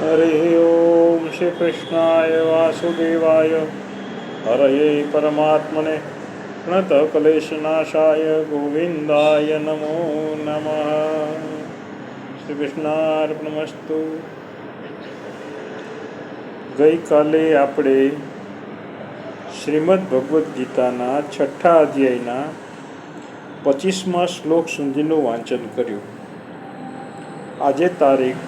हरि ओम श्री कृष्णाय वासुदेवाय हरये परमात्मने प्रणत क्लेशनाशाय गोविंदाय नमो नमः। श्री कृष्णार्पणमस्तु। गई काले आपणे श्रीमद् भगवद गीताना 6ठा अध्यायना 25મા શ્લોક સુધીનું વાંચન કર્યું. આજે તારીખ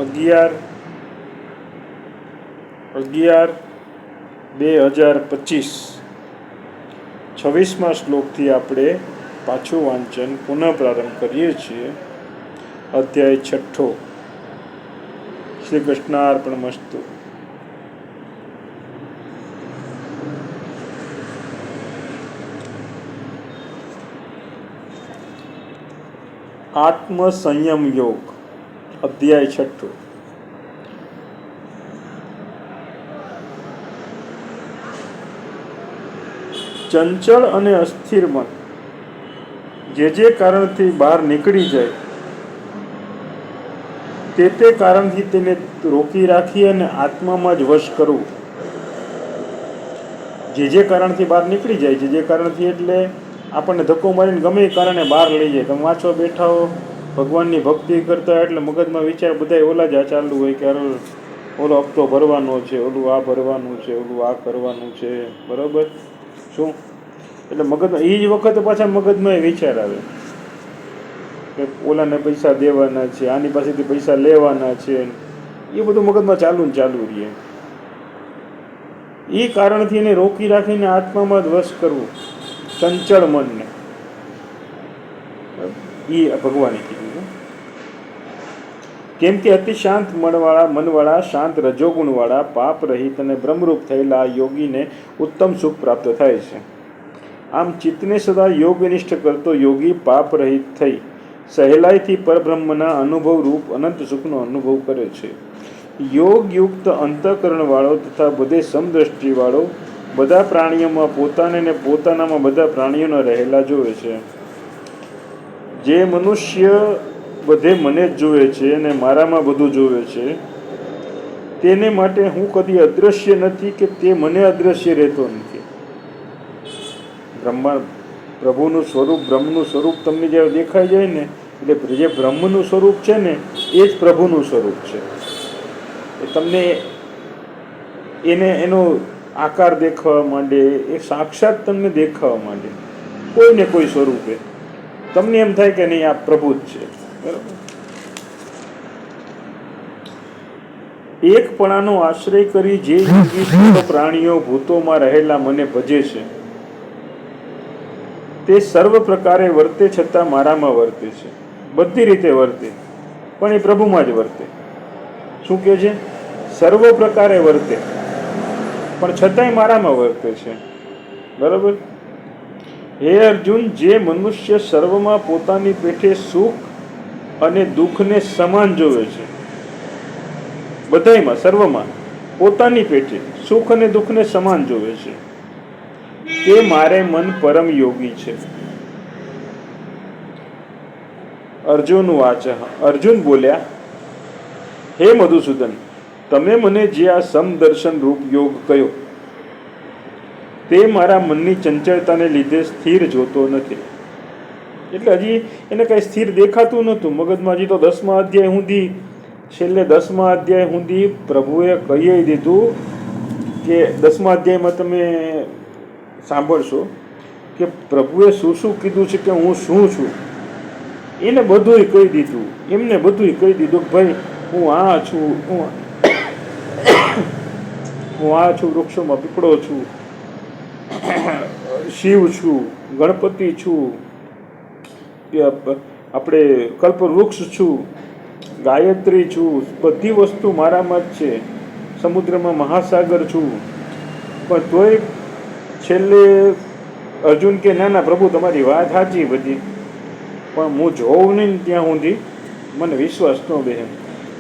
11/11/2025 26મા શ્લોકથી આપણે પાછું વાંચન પુનઃ પ્રારંભ કરીએ છીએ. અધ્યાય 6. શ્રી કૃષ્ણાર્પણમસ્તુ. આત્મ સંયમ યોગ. અધ્યાય 6. ચંચળ અને અસ્થિર મન જે કારણથી બહાર નીકળી જાય તે કારણથી તેને રોકી રાખી અને આત્મામાં જ વશ કરવું. જે કારણથી બહાર નીકળી જાય, જે કારણથી એટલે આપણને ધક્કો મારીને ગમે એ કારણે બહાર લઈ જાય. તમે વાંચવા બેઠા હો, ભગવાનની ભક્તિ કરતા હોય એટલે મગજમાં વિચાર બધા ઓલા જ ચાલુ હોય કે ઓલો હપ્તો ભરવાનો છે, ઓલું આ ભરવાનું છે, ઓલું આ કરવાનું છે, બરાબર. શું એટલે મગજમાં એ જ વખતે પાછા મગજમાં એ વિચાર આવે કે ઓલાને પૈસા દેવાના છે, આની પાસેથી પૈસા લેવાના છે, એ બધું મગજમાં ચાલુ ને ચાલુ રહે. એ કારણથી એને રોકી રાખીને આત્મામાં જ વશ કરવું ચંચળ મનને. એ ભગવાને કીધું. કેમ કે અતિ શાંત મનવાળા શાંત રજોગુણવાળા પાપ રહિત અને બ્રહ્મરૂપ થયેલા યોગીને ઉત્તમ સુખ પ્રાપ્ત થાય છે. આમ ચિત્તને સદા યોગનિષ્ઠ કરતો યોગી પાપ રહિત થઈ સહેલાઈથી પરબ્રહ્મના અનુભવ રૂપ અનંત સુખનો અનુભવ કરે છે. યોગયુક્ત અંતઃકરણવાળો તથા બધે સમદ્રષ્ટિવાળો બધા પ્રાણીઓમાં પોતાને ને પોતાનામાં બધા પ્રાણીઓના રહેલા જોવે છે. જે મનુષ્ય બધે મને જ જોવે છે અને મારામાં બધું જોવે છે તેને માટે હું કદી અદૃશ્ય નથી કે તે મને અદૃશ્ય રહેતો નથી. પ્રભુનું સ્વરૂપ, બ્રહ્મનું સ્વરૂપ તમને જ્યારે દેખાઈ જાય ને એટલે જે બ્રહ્મનું સ્વરૂપ છે ને એ જ પ્રભુનું સ્વરૂપ છે. તમને એનો આકાર દેખાવા માંડે, એ સાક્ષાત તમને દેખાવા માંડે કોઈને કોઈ સ્વરૂપે. તમને એમ થાય કે નહીં આ પ્રભુ જ છે, બરાબર. એકપણાનો આશ્રય કરી જે યોગી પ્રાણીઓ ભૂતોમાં રહેલા મને ભજે છે તે સર્વ પ્રકારે વર્તે છતાં મારામાં વર્તે છે. બધી રીતે વર્તે પણ એ પ્રભુમાં જ વર્તે. શું કહે છે? સર્વ પ્રકારે વર્તે પણ છતાંય મારામાં વર્તે છે, બરાબર. હે અર્જુન, જે મનુષ્ય સર્વમાં પોતાની પેઠે સુખ અને દુઃખને સમાન જોવે છે, બધાયમાં સર્વમાં પોતાની પેઠે સુખ અને દુઃખને સમાન જોવે છે, તે મારે મન પરમ યોગી છે. અર્જુન વાચ. અર્જુન બોલ્યા, હે મધુસૂદન, તમે મને જે આ સમદર્શન રૂપ યોગ કયો તે મારા મનની ચંચળતાને લીધે સ્થિર જોતો નથી. એટલે હજી એને કઈ સ્થિર દેખાતું નહોતું મગજમાં. હજી તો 10મા અધ્યાય સુધી, છેલ્લે 10મા અધ્યાય સુધી પ્રભુએ કહી દીધું કે 10મા અધ્યાયમાં તમે સાંભળશો કે પ્રભુએ શું શું કીધું છે કે હું શું છું. એને બધુંય કહી દીધું. એમને બધુંય કહી દીધું કે ભાઈ હું આ છું, હું આ છું, વૃક્ષોમાં પીપળો છું, શિવ છું, ગણપતિ છું, આપણે કલ્પવૃક્ષ છું, ગાયત્રી છું, બધી વસ્તુ મારામાં જ છે, સમુદ્રમાં મહાસાગર છું. પણ તોય છેલ્લે અર્જુન કે ના ના પ્રભુ તમારી વાત સાચી બધી, પણ હું જોઉં નહીં ત્યાં સુધી મને વિશ્વાસ ન બેસે.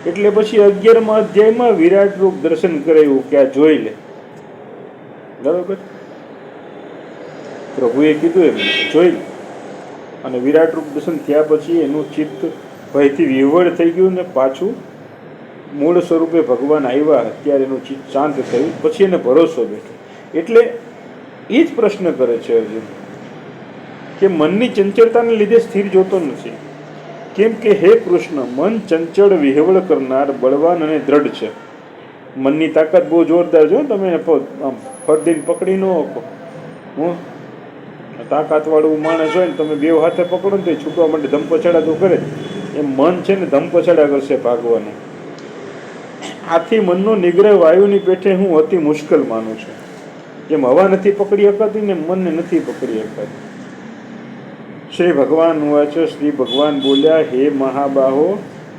એટલે પછી 11મા અધ્યાયમાં વિરાટ રૂપ દર્શન કરાવ્યું કે આ જોઈ લે, બરાબર. પ્રભુએ કીધું એમ જોઈ લે. અને વિરાટ રૂપ દર્શન થયા પછી એનું ચિત્ત ભયથી વિહવળ થઈ ગયું ને પાછું મૂળ સ્વરૂપે ભગવાન આવ્યા, ત્યારે એનું ચિત્ત શાંત થયું, પછી એને ભરોસો બેઠો. એટલે એ જ પ્રશ્ન કરે છે અર્જુન કે મનની ચંચળતાને લીધે સ્થિર જોતો નથી. કેમ કે હે કૃષ્ણ, મન ચંચળ વિહવળ કરનાર બળવાન અને દ્રઢ છે. મનની તાકાત બહુ જોરદાર છે. તમે આમ ફરદીને પકડી ન શકો. હું તાકાત વાળું માણસ હોય ને તમે બે હાથે પકડો ને તો છૂટવા માટે ધમપછાડા તો કરે. એ મન છે ને ધમપછાડા કરશે ભાગવાનું. આથી મનનો નિગ્રહ વાયુની પેઠે હું અતિ મુશ્કેલ માનું છું. જેમ હવા નથી પકડી શકાતી ને મનને નથી પકડી શકાતી. શ્રી ભગવાન વાચ શ્રી ભગવાન બોલ્યા, હે મહાબાહો,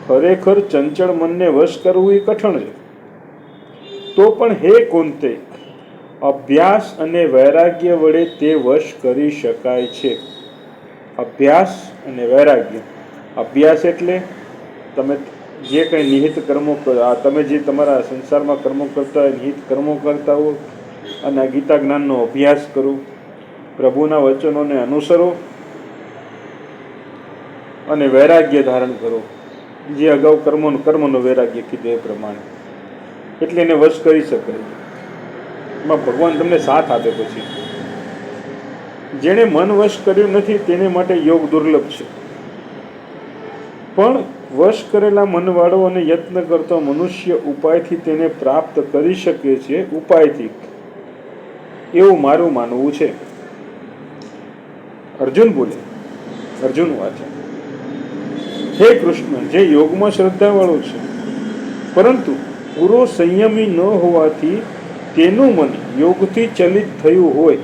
ખરેખર ચંચળ મનને વશ કરવું એ કઠણ છે. તો પણ હે કુંતે, અભ્યાસ અને વૈરાગ્ય વડે તે વશ કરી શકાય છે. અભ્યાસ અને વૈરાગ્ય. અભ્યાસ એટલે તમે જે કંઈ નિહિત કર્મો તમે જે તમારા સંસારમાં કર્મો કરતા હોય, નિહિત કર્મો કરતા હો, અને આ ગીતા જ્ઞાનનો અભ્યાસ કરો, પ્રભુના વચનોને અનુસરો અને વૈરાગ્ય ધારણ કરો. જે અગાઉ કર્મનો વૈરાગ્ય કીધું એ પ્રમાણે, એટલે એને વશ કરી શકાય. એમાં ભગવાન તમને સાથ આપે. પછી જેણે મન વશ કર્યું નથી તેને માટે યોગ દુર્લભ છે. પણ વશ કરેલા મનવાળો અને યત્ન કરતો મનુષ્ય ઉપાયથી તેને પ્રાપ્ત કરી શકે છે. ઉપાયથી, એવું મારું માનવું છે. અર્જુન બોલે, અર્જુન વાંચે, હે કૃષ્ણ, જે યોગમાં શ્રદ્ધાવાળો છે પરંતુ પૂરો સંયમી ન હોવાથી તેનું મન યોગથી ચલિત થયું હોય,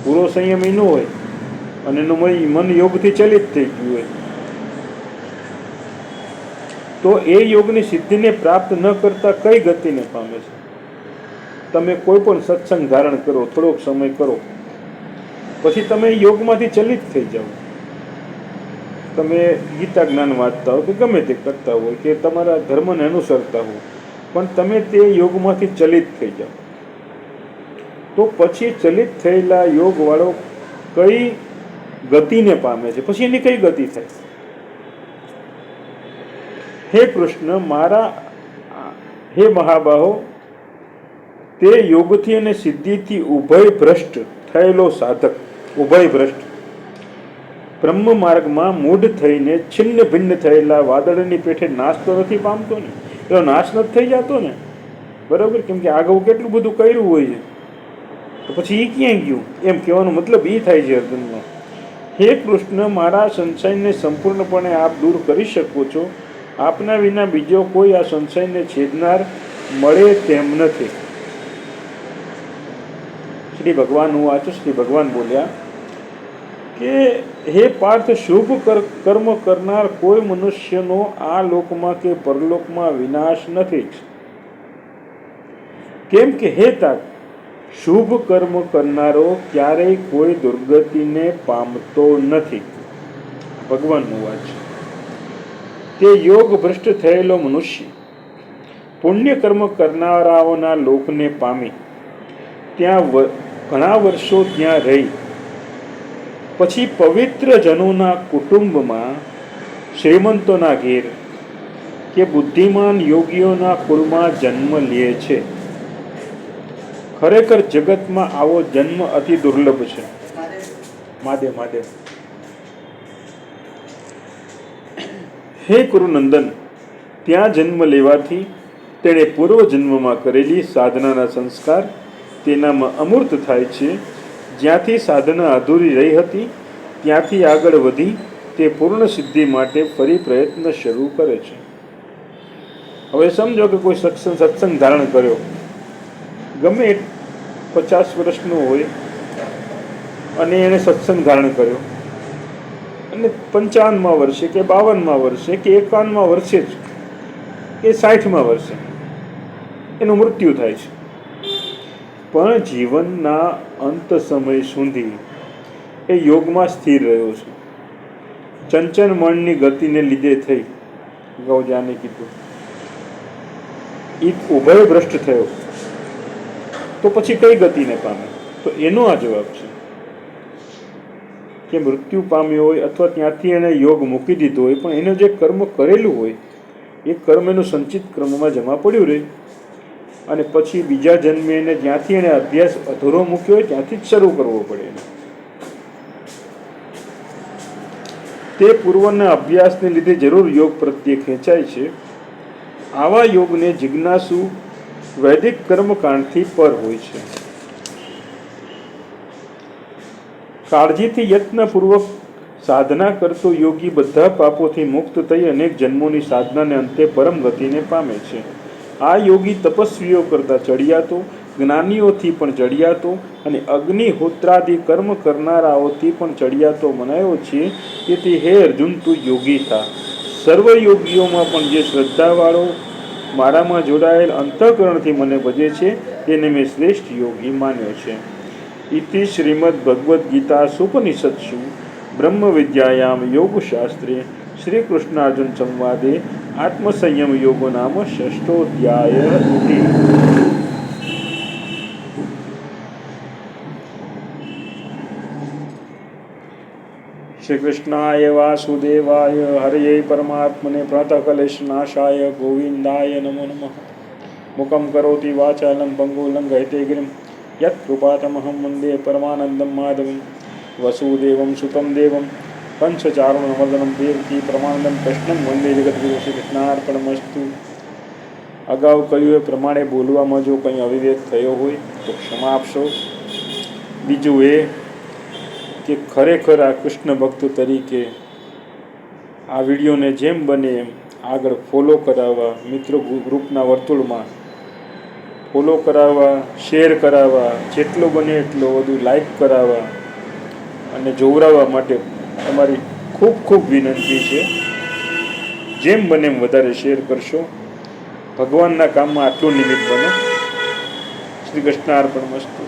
પૂરો સંયમી ન હોય અને એનું મન યોગથી ચલિત થઈ ગયું હોય, તો એ યોગની સિદ્ધિને પ્રાપ્ત ન કરતા કઈ ગતિને પામે છે? તમે કોઈ પણ સત્સંગ ધારણ કરો, થોડોક સમય કરો, પછી તમે યોગમાંથી ચલિત થઈ જાઓ. તમે ગીતા જ્ઞાન વાંચતા હો કે ગમે તે કરતા હોય કે તમારા ધર્મને અનુસરતા હો, પણ તમે તે યોગમાંથી ચલિત થઈ જાઓ, તો પછી ચલિત થયેલા યોગવાળો કઈ ગતિને પામે છે? પછી એની કઈ ગતિ થાય? હે કૃષ્ણ, હે મહાબાહો, તે યોગથી અને સિદ્ધિથી ઉભય ભ્રષ્ટ થયેલો સાધક, ઉભય ભ્રષ્ટ બ્રહ્મ માર્ગમાં મૂઢ થઈને છિન્ન ભિન્ન થયેલા વાદળની પેઠે નાશ તો નથી પામતો ને? એનો નાશ નથી થઈ જતો ને? બરાબર? કેમ કે આગળ કેટલું બધું કર્યું હોય છે, તો પછી એ ક્યાં ગયું? એમ કહેવાનો મતલબ એ થાય છે અર્જુનનો. હે કૃષ્ણ, મારા સંશયને સંપૂર્ણપણે આપ દૂર કરી શકો છો. આપના વિના બીજો કોઈ આ સંશયને છેદનાર મળે તેમ નથી. શ્રી ભગવાન વાંચો, શ્રી ભગવાન બોલ્યા કે હે પાર્થ, શુભ કર્મ કરનાર કોઈ મનુષ્યનો આ લોકમાં કે પરલોકમાં વિનાશ નથી જ. કેમ કે હે तात, શુભ કર્મ કરનારો ક્યારેય કોઈ દુર્ગતિને પામતો નથી. ભગવાનનું વાત છે. તે યોગ ભ્રષ્ટ થયેલો મનુષ્ય પુણ્ય કર્મ કરનારાઓના લોકને પામી ત્યાં ઘણા વર્ષો ત્યાં રહી પછી પવિત્ર જનોના કુટુંબમાં, શ્રીમંતોના ઘેર કે બુદ્ધિમાન યોગીઓના કુળમાં જન્મ લે છે. ખરેખર જગતમાં આવો જન્મ અતિ દુર્લભ છે. મહાદેવ. હે કુરુનંદન, ત્યાં જન્મ લેવાથી તેણે પૂર્વ જન્મમાં કરેલી સાધનાના સંસ્કાર તેનામાં અમૂર્ત થાય છે. જ્યાંથી સાધના અધૂરી રહી હતી ત્યાંથી આગળ વધી તે પૂર્ણ સિદ્ધિ માટે ફરી પ્રયત્ન શરૂ કરે છે. હવે સમજો કે કોઈ સત્સંગ ધારણ કર્યો, ગમે 50 વર્ષનો હોય અને એણે સત્સંગ ધારણ કર્યો, અને 55મા વર્ષે કે 52મા વર્ષે કે 51મા વર્ષે જ કે 60મા વર્ષે એનું મૃત્યુ થાય છે. પણ જીવનના અંત સમય સુધી એ યોગમાં સ્થિર રહ્યો છે. ચંચન મનની ગતિને લીધે થઈ, ગૌજાને કીધું, એ ઉભય ભ્રષ્ટ થયો, તો પછી કઈ ગતિને પામે? તો એનો આ જવાબ છે. કે મૃત્યુ પામ્યો હોય અથવા ત્યાંથી એને યોગ મૂકી દીધો હોય, પણ એને જે કર્મ કરેલું હોય એ કર્મ એનું સંચિત ક્રમમાં જમા પડ્યું રહે અને પછી બીજા જન્મે એને જ્યાંથી એને અભ્યાસ અધૂરો મૂક્યો હોય ત્યાંથી જ શરૂ કરવો પડે. તે પૂર્વના અભ્યાસને લીધે જરૂર યોગ પ્રત્યે ખેંચાય છે. આવા યોગને જિજ્ઞાસુ વૈદિક કર્મકાંડથી પર હોય છે. કાળજીથી યત્નપૂર્વક સાધના કરતો યોગી બધા પાપોથી મુક્ત થઈ અનેક જન્મોની સાધનાને અંતે પરમ ગતિને પામે છે. આ યોગી તપસ્વીઓ કરતા ચડિયાતો, જ્ઞાનીઓથી પણ ચડિયાતો અને અગ્નિહોત્રાદિ કર્મ કરનારાઓથી પણ ચડિયાતો મનાયો છે. તેથી હે અર્જુન, તું યોગી થા. સર્વ યોગીઓમાં પણ જે શ્રદ્ધાવાળો મારામાં જોડાયેલ અંતઃકરણથી મને ભજે છે તેને મેં શ્રેષ્ઠ યોગી માન્યો છે. ઇતિ શ્રીમદ્ ભગવદ્ ગીતા સુપનિષત્સુ બ્રહ્મ વિદ્યાયામ યોગશાસ્ત્રે શ્રી કૃષ્ણાર્જુન સંવાદે આત્મસંયમ યોગો નામ ષષ્ઠોધ્યાય ઇતિ. શ્રી કૃષ્ણાય વાસુદેવાય હરયે પરમાત્મને પ્રાતઃકલેશનાશાય ગોવિંદાય નમો નમઃ. મુખં કરોતિ વાચાલં પંગુલંઘયતે ગિરિં યત્કૃપાતમહં વંદે પરમાનંદં માધવં. વસુદેવં સુतं દેવં કંસચારુણમર્દनं દેવકી પરમાનંદં કૃષ્ણં વંદે જગદ્ગુરુ. શ્રી કૃષ્ણાર્પણમસ્તુ. અગાઉ કહ્યું એ પ્રમાણે બોલવામાં જો કંઈ અવિવેક થયો હોય તો ક્ષમા આપશો. બીજું એ કે ખરેખર આ કૃષ્ણ ભક્ત તરીકે આ વિડીયોને જેમ બને એમ આગળ ફોલો કરાવવા, મિત્રો ગ્રુપના વર્તુળમાં ફોલો કરાવવા, શેર કરાવવા, જેટલું બને એટલું વધુ લાઈક કરાવવા અને જોવરાવવા માટે તમારી ખૂબ ખૂબ વિનંતી છે. જેમ બને એમ વધારે શેર કરશો. ભગવાનના કામમાં આટલું નિમિત્ત બનો. શ્રી કૃષ્ણાર્પણમસ્તુ.